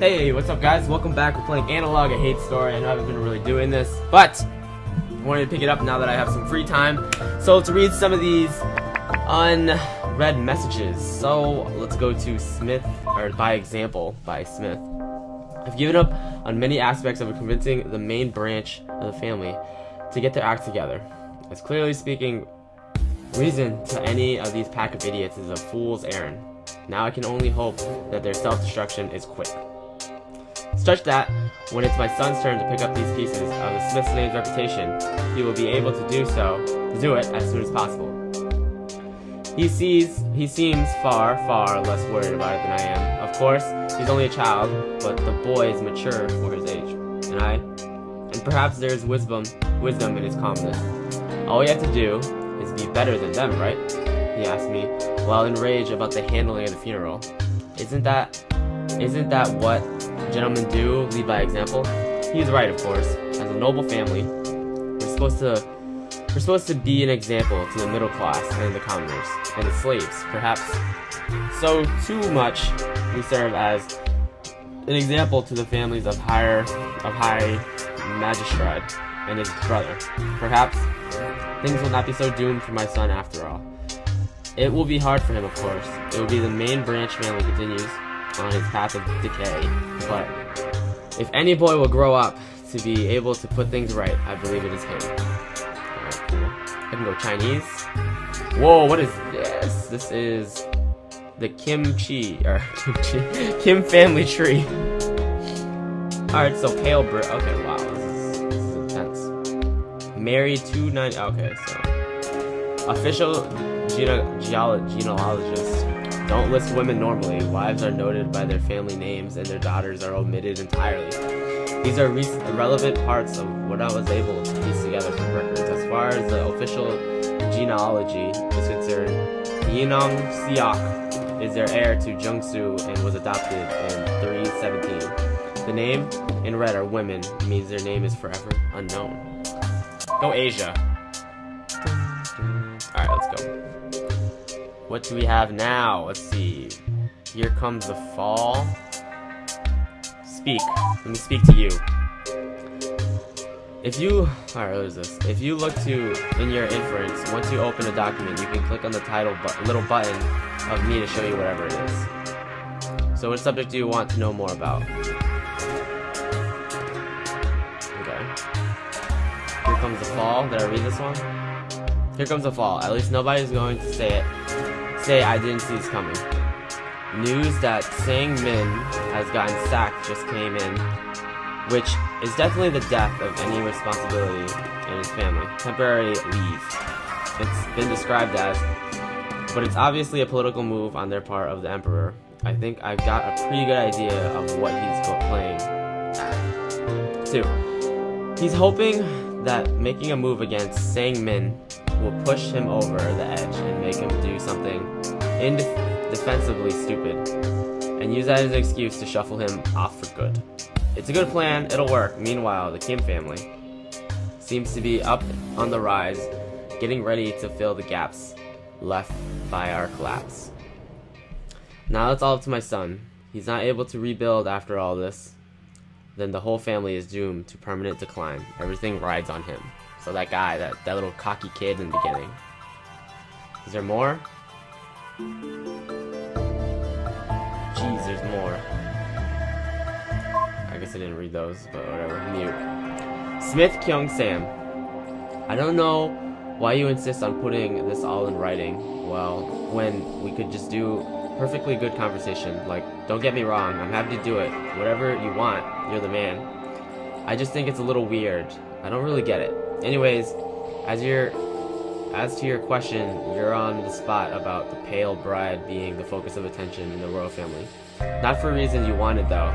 Hey, what's up guys? Welcome back. We're playing Analogue, a hate story. I know I haven't been really doing this, but I wanted to pick it up now that I have some free time. So to read some of these unread messages. So let's go to Smith, or by example, by Smith. I've given up on many aspects of convincing the main branch of the family to get their act together. As clearly speaking, reason to any of these pack of idiots is a fool's errand. Now I can only hope that their self-destruction is quick. Such that, when it's my son's turn to pick up these pieces of the Smith's name's reputation, he will be able to do it as soon as possible. He seems far, far less worried about it than I am. Of course, he's only a child, but the boy is mature for his age. And perhaps there's wisdom in his calmness. All we have to do is be better than them, right? He asked me, while enraged about the handling of the funeral. Isn't that what gentlemen do, lead by example? He's right, of course. As a noble family, we're supposed to be an example to the middle class and the commoners and the slaves, perhaps. So too much we serve as an example to the families of high magistrate and his brother. Perhaps things will not be so doomed for my son after all. It will be hard for him, of course. It will be the main branch family continues on his path of decay, but if any boy will grow up to be able to put things right, I believe it is him. Alright, cool. I can go Chinese. Whoa, what is this? This is the Kim family tree. Alright, so pale Brit. Okay, wow, this is intense. Married 290. Okay, so official genealogist. Don't list women normally. Wives are noted by their family names and their daughters are omitted entirely. These are irrelevant parts of what I was able to piece together from records. As far as the official genealogy is concerned, Yinong Siak is their heir to Jungsu and was adopted in 317. The name in red are women, means their name is forever unknown. Go Asia. Alright, let's go. What do we have now? Let's see. Here comes the fall. Speak. Let me speak to you. Alright, what is this? If you look in your inference, once you open a document, you can click on the title little button of me to show you whatever it is. So what subject do you want to know more about? Okay. Here comes the fall. Did I read this one? Here comes the fall. At least nobody's going to say I didn't see this coming. News that Sang Min has gotten sacked just came in, which is definitely the death of any responsibility in his family. Temporary leave. It's been described as, but it's obviously a political move on their part of the emperor. I think I've got a pretty good idea of what he's playing at. 2. He's hoping that making a move against Sang Min will push him over the edge and make him do something indefensibly stupid, and use that as an excuse to shuffle him off for good. It's a good plan, it'll work. Meanwhile, the Kim family seems to be up on the rise, getting ready to fill the gaps left by our collapse. Now it's all up to my son. He's not able to rebuild after all this, then the whole family is doomed to permanent decline. Everything rides on him. So that guy, that little cocky kid in the beginning. Is there more? Jeez, there's more. I guess I didn't read those, but whatever. Mute. Smith Kyung Sam. I don't know why you insist on putting this all in writing. Well, when we could just do perfectly good conversation. Like, don't get me wrong, I'm happy to do it. Whatever you want, you're the man. I just think it's a little weird. I don't really get it. Anyways, as to your question, you're on the spot about the pale bride being the focus of attention in the royal family. Not for reasons you wanted, though.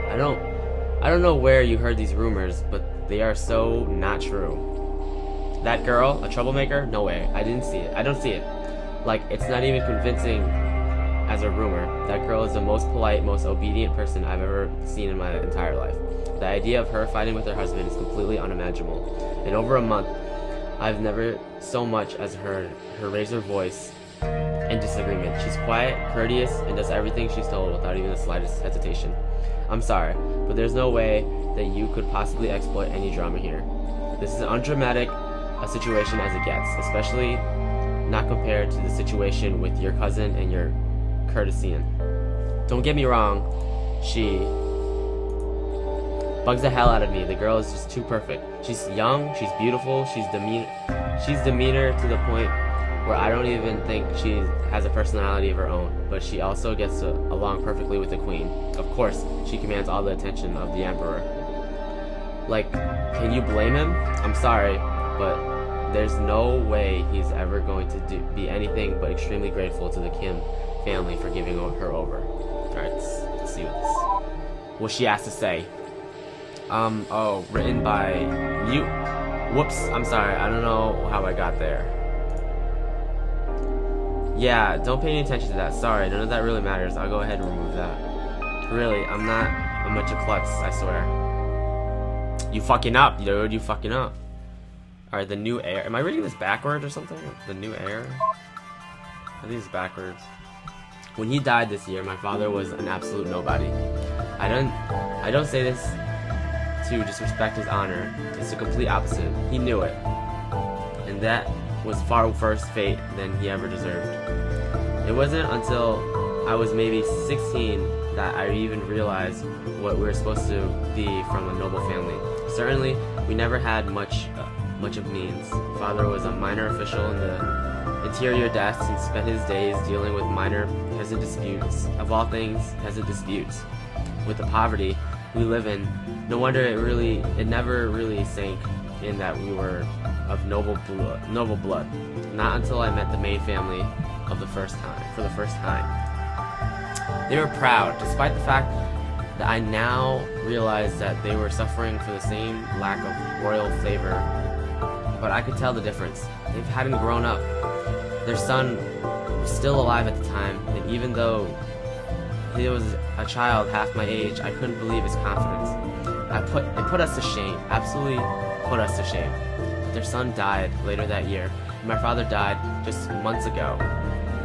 I don't know where you heard these rumors, but they are so not true. That girl, a troublemaker? No way. I didn't see it. I don't see it. Like, it's not even convincing as a rumor. That girl is the most polite, most obedient person I've ever seen in my entire life. The idea of her fighting with her husband is completely unimaginable. In over a month, I've never so much as heard her raise her voice and disagreement. She's quiet, courteous, and does everything she's told without even the slightest hesitation. I'm sorry, but there's no way that you could possibly exploit any drama here. This is as undramatic a situation as it gets, especially not compared to the situation with your cousin and your courtesian. Don't get me wrong, she bugs the hell out of me. The girl is just too perfect. She's young, she's beautiful, she's demeanor to the point where I don't even think she has a personality of her own, but she also gets along perfectly with the queen. Of course, she commands all the attention of the emperor. Like, can you blame him? I'm sorry, but there's no way he's ever going to be anything but extremely grateful to the Kim family for giving her over. Alright, let's see what she has to say. Oh, written by mute. Whoops, I'm sorry, I don't know how I got there. Yeah, don't pay any attention to that. Sorry, none of that really matters. I'll go ahead and remove that. Really, I'm not a bunch of klutz, I swear. You fucking up, dude, you fucking up. Alright, the new heir. Am I reading this backwards or something? The new heir? I think it's backwards. When he died this year, my father was an absolute nobody. I don't say this to disrespect his honor. It's the complete opposite. He knew it. And that was far worse fate than he ever deserved. It wasn't until I was maybe 16 that I even realized what we were supposed to be from a noble family. Certainly, we never had much of means. Father was a minor official in the interior desk and spent his days dealing with minor peasant disputes. Of all things, peasant disputes. With the poverty we live in, no wonder it never really sank in that we were of noble blood. Not until I met the main family for the first time. They were proud, despite the fact that I now realize that they were suffering for the same lack of royal flavor. But I could tell the difference. They hadn't grown up. Their son was still alive at the time, and even though he was a child half my age, I couldn't believe his confidence. It put us to shame, absolutely put us to shame. But their son died later that year, and my father died just months ago.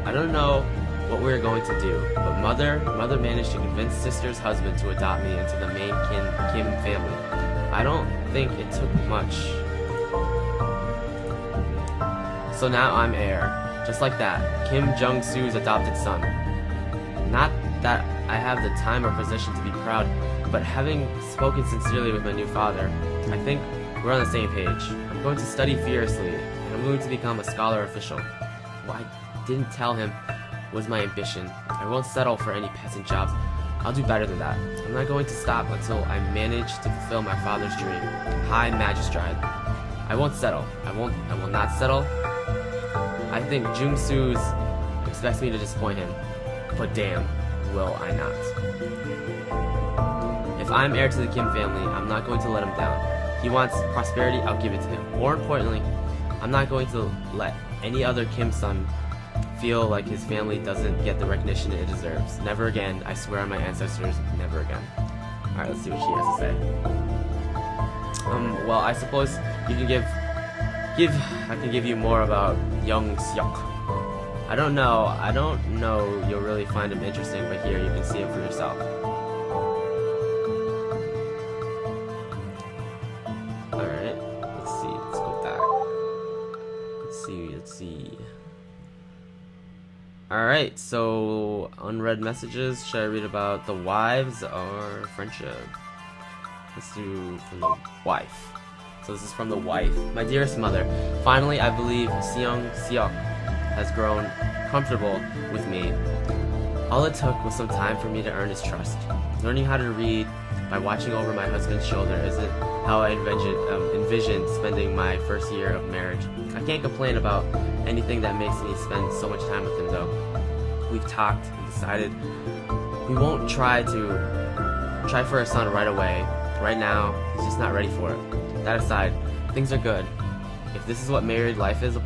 I don't know what we were going to do, but mother managed to convince sister's husband to adopt me into the main Kim family. I don't think it took much. So now I'm heir, just like that, Kim Jung-soo's adopted son. Not that I have the time or position to be proud, but having spoken sincerely with my new father, I think we're on the same page. I'm going to study fiercely, and I'm going to become a scholar official. What I didn't tell him was my ambition. I won't settle for any peasant jobs. I'll do better than that. I'm not going to stop until I manage to fulfill my father's dream. High Magistrate. I won't settle. I will not settle. I think Jung-soo expects me to disappoint him, but damn, will I not. If I'm heir to the Kim family, I'm not going to let him down. He wants prosperity, I'll give it to him. More importantly, I'm not going to let any other Kim son feel like his family doesn't get the recognition it deserves. Never again, I swear on my ancestors, never again. Alright, let's see what she has to say. Well, I suppose you can I can give you more about Young Seok. I don't know you'll really find him interesting, but here you can see him for yourself. Alright, let's go back. Let's see. Alright, so unread messages. Should I read about the wives or friendship? Let's do from the wife. So this is from the wife. My dearest mother, finally I believe Seong Seok has grown comfortable with me. All it took was some time for me to earn his trust. Learning how to read by watching over my husband's shoulder isn't how I envisioned spending my first year of marriage. I can't complain about anything that makes me spend so much time with him though. We've talked and decided we won't try for a son right away. Right now, he's just not ready for it. That aside, things are good. If this is what married life is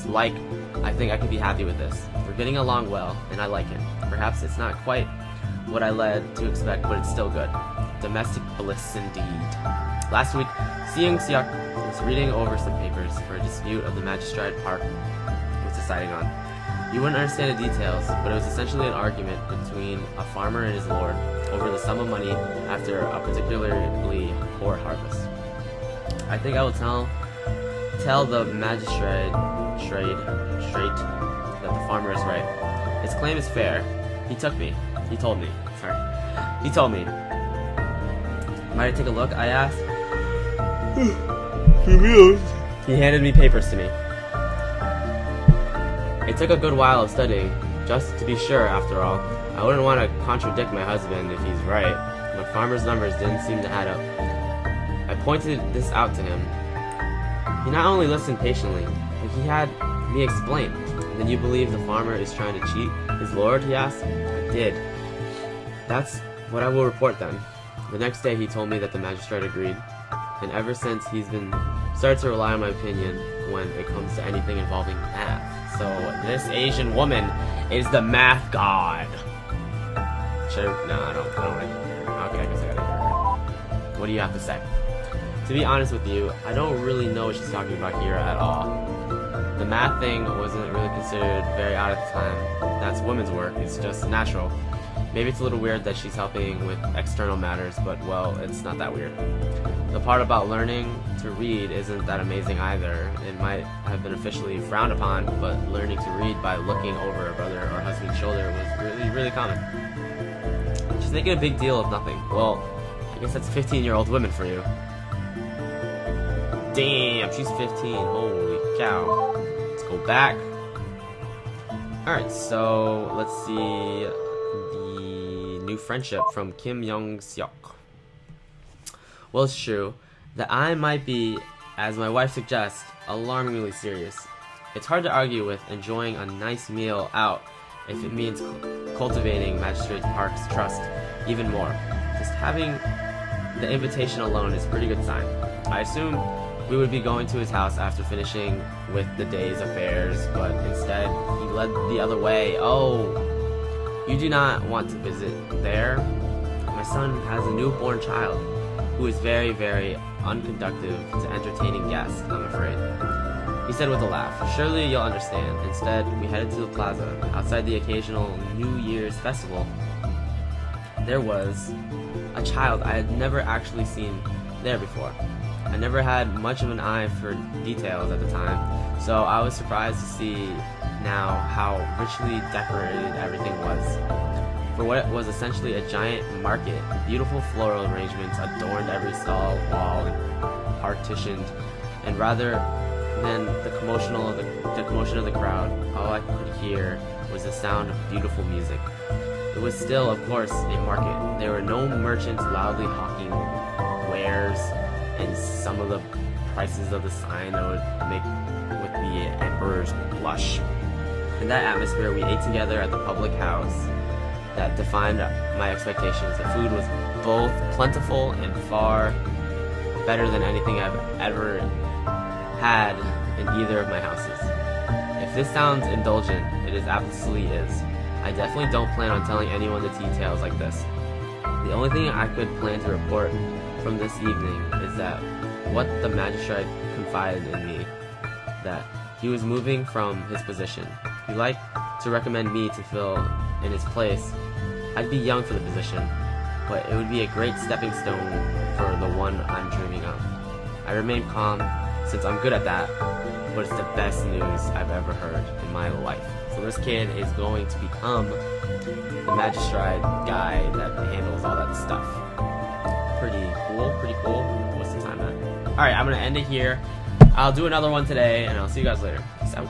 like, I think I could be happy with this. We're getting along well, and I like him. Perhaps it's not quite what I led to expect, but it's still good. Domestic bliss indeed. Last week, Seong Seok was reading over some papers for a dispute of the Magistrate Park. It was deciding on. You wouldn't understand the details, but it was essentially an argument between a farmer and his lord over the sum of money after a particularly poor harvest. I think I will tell the magistrate that the farmer is right. His claim is fair. He told me. Might I take a look? I asked. He handed me papers to me. It took a good while of studying, just to be sure, after all. I wouldn't want to contradict my husband if he's right, but farmer's numbers didn't seem to add up. I pointed this out to him. He not only listened patiently, but he had me explain. Then you believe the farmer is trying to cheat his lord, he asked. I did. That's what I will report then. The next day he told me that the magistrate agreed, and ever since he's been started to rely on my opinion when it comes to anything involving math. So this Asian woman is the math god. No, I don't want to hear her. Okay, I guess I gotta hear her. What do you have to say? To be honest with you, I don't really know what she's talking about here at all. The math thing wasn't really considered very odd at the time. That's women's work, it's just natural. Maybe it's a little weird that she's helping with external matters, but well, it's not that weird. The part about learning to read isn't that amazing either. It might have been officially frowned upon, but learning to read by looking over a brother or husband's shoulder was really common. She's making a big deal of nothing. Well, I guess that's 15-year-old women for you. Damn, she's 15. Holy cow. Let's go back. Alright, so let's see the new friendship from Kim Young-seok. Well, it's true that I might be, as my wife suggests, alarmingly serious. It's hard to argue with enjoying a nice meal out if it means cultivating Magistrate Park's trust even more. Just having the invitation alone is a pretty good sign. I assume we would be going to his house after finishing with the day's affairs, but instead he led the other way. Oh, you do not want to visit there? My son has a newborn child who is very unconducive to entertaining guests, I'm afraid. He said with a laugh, surely you'll understand. Instead, we headed to the plaza. Outside the occasional New Year's festival, there was a child I had never actually seen there before. I never had much of an eye for details at the time, so I was surprised to see now how richly decorated everything was. For what was essentially a giant market, beautiful floral arrangements adorned every stall, wall, and partitioned, and rather than the commotion of the crowd, all I could hear was the sound of beautiful music. It was still, of course, a market. There were no merchants loudly hawking wares, and some of the prices of the sign that would make with the emperor's blush. In that atmosphere, we ate together at the public house that defined my expectations. The food was both plentiful and far better than anything I've ever had in either of my houses. If this sounds indulgent, it absolutely is. I definitely don't plan on telling anyone the details like this. The only thing I could plan to report from this evening is that what the magistrate confided in me, that he was moving from his position. He'd like to recommend me to fill in his place. I'd be young for the position, but it would be a great stepping stone for the one I'm dreaming of. I remain calm, since I'm good at that, but it's the best news I've ever heard in my life. So this kid is going to become the magistrate guy that handles all that stuff. Pretty cool. What's the time at? Alright, I'm gonna end it here. I'll do another one today, and I'll see you guys later. Peace out.